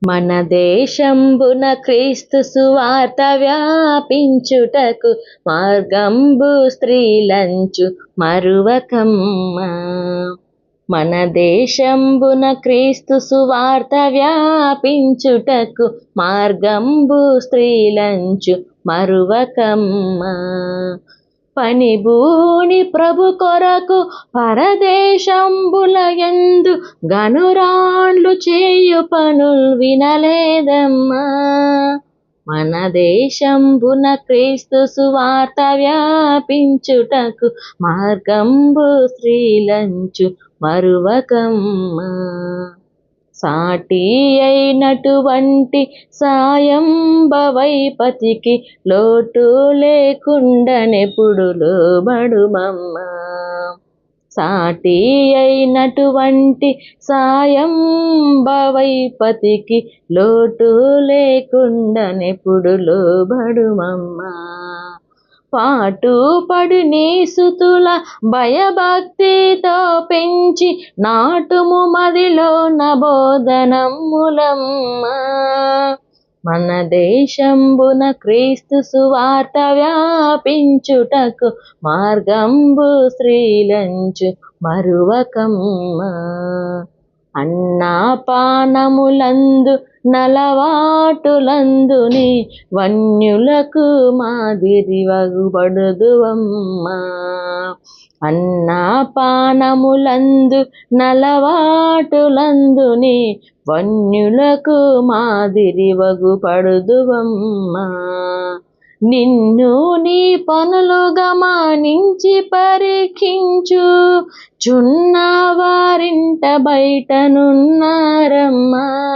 మన దేశంబున క్రీస్తు సువార్త వ్యాపించుటకు మార్గంబు స్త్రీలంచు మరువకమ్మ. మన దేశంబున క్రీస్తు సువార్త వ్యాపించుటకు మార్గంబు స్త్రీలంచు మరువకమ్మ. పనిబూని ప్రభు కొరకు పరదేశంబుల యందు గనురాండ్లు చేయు పనుల్ వినలేదమ్మా. మన దేశంబున క్రీస్తు సువార్త వ్యాపించుటకు మార్గంబు స్త్రీలంచు మరువకమ్మా. సాటి అయినటువంటి సాయంబవైపతికి లోటు లేకుండనెప్పుడు లోబడుమమ్మా. సాటి అయినటువంటి సాయంబవైపతికి లోటు లేకుండనెప్పుడు లోబడుమమ్మా. పాటుపడు నీ సుతుల భయభక్తితో పెంచి నాటుము మదిలోన బోధనమ్ములమ్మా. మన దేశంబున క్రీస్తు సువార్త వ్యాపించుటకు మార్గంబు స్త్రీలంచు మరువకమ్మా. అన్నాపానములందు నలవాటులందుని వన్యులకు మాదిరి వగుబడుదువమ్మా. అన్నాపానములందు నలవాటులందుని వన్యులకు మాదిరి వగుపడుదువమ్మా. నిన్ను నీ పనులు గమనించి పరీక్షించు చున్న వారింట బయటనున్నారమ్మా.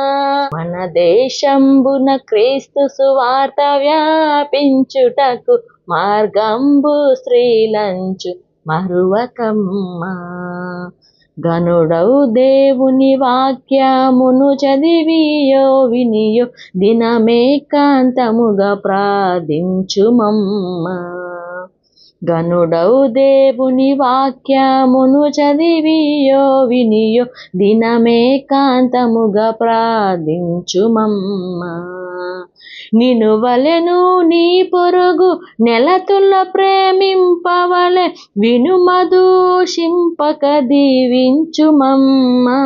మన దేశంబున క్రీస్తు సువార్త వ్యాపించుటకు మార్గంబు స్త్రీలంచు మరువకమ్మా. గనుడవు దేవుని వాక్యమును చదివియో వినియో దినమేకాంతముగా ప్రార్థించుమమ్మా. గనుడవు దేవుని వాక్యమును చదివియో వినియో దినమేకాంతముగా ప్రార్థించుమమ్మా. నిను వలెను నీ పొరుగు నెలతుల ప్రేమింపవలె వినుమదూషింపక దీవించుమమ్మా.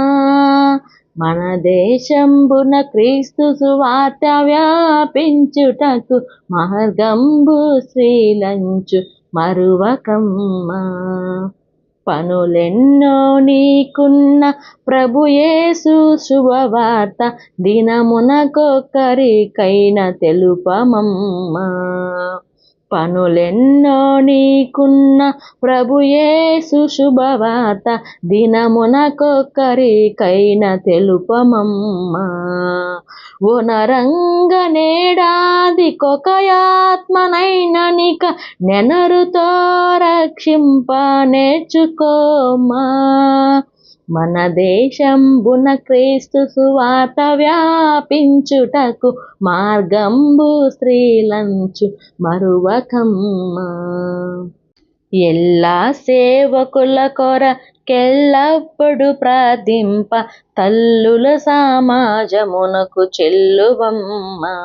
మన దేశంబున క్రీస్తు సువార్త వ్యాపించుటకు మార్గంబు స్త్రీలంచు మరువకమ్మా. పనులెన్నో నీకున్న ప్రభు యేసు శుభవార్త దినమునకొక్కరికైన తెలుపమమ్మా. పనులెన్నో నీకున్న ప్రభు యేసు శుభవార్త దినమునకొక్కరికైన తెలుపమమ్మా. ఓనరంగ నేడాదికొక ఆత్మనైననిక నెనరుతో రక్షింప నేర్చుకోమా. మన దేశంబున క్రీస్తు సువార్త వ్యాపించుటకు మార్గంబు స్త్రీలంచు మరువకమ్మా. ఎల్లా సేవకుల కొరకెల్లప్పుడు ప్రార్థింప తల్లుల సమాజమునకు చెల్లువమ్మా.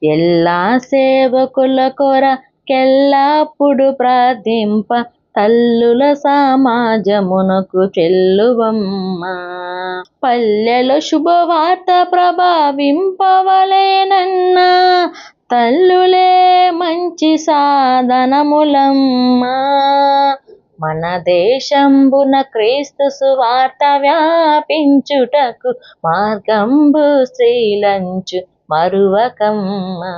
ఎల్లా సేవకుల కొరకెల్లప్పుడు ప్రార్థింప తల్లుల సమాజమునకు చెల్లువమ్మా. పల్లెలో శుభవార్త ప్రభావింపవలేనన్నా తల్లులే మంచి సాధనములమ్మా. మన దేశంబున క్రీస్తు సువార్త వ్యాపించుటకు మార్గంబు స్త్రీలంచు మరువకమ్మా.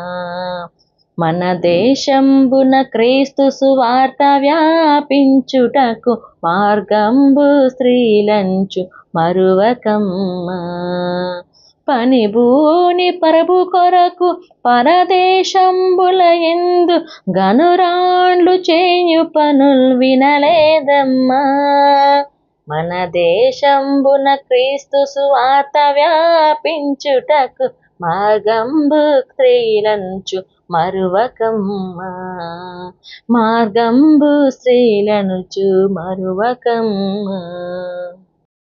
మన దేశంబున క్రీస్తు సువార్త వ్యాపించుటకు మార్గంబు స్త్రీలంచు మరువకమ్మా. పనిబూని ప్రభు కొరకు పరదేశంబుల యందు గనురాండ్లు చేయు పనుల్ వినలేదమ్మా. మన దేశంబున క్రీస్తు సువార్త వ్యాపించుటకు మార్గంబు స్త్రీలంచు మరువకమ్మా. మార్గంబు స్త్రీలనుచు మరువకమ్మా.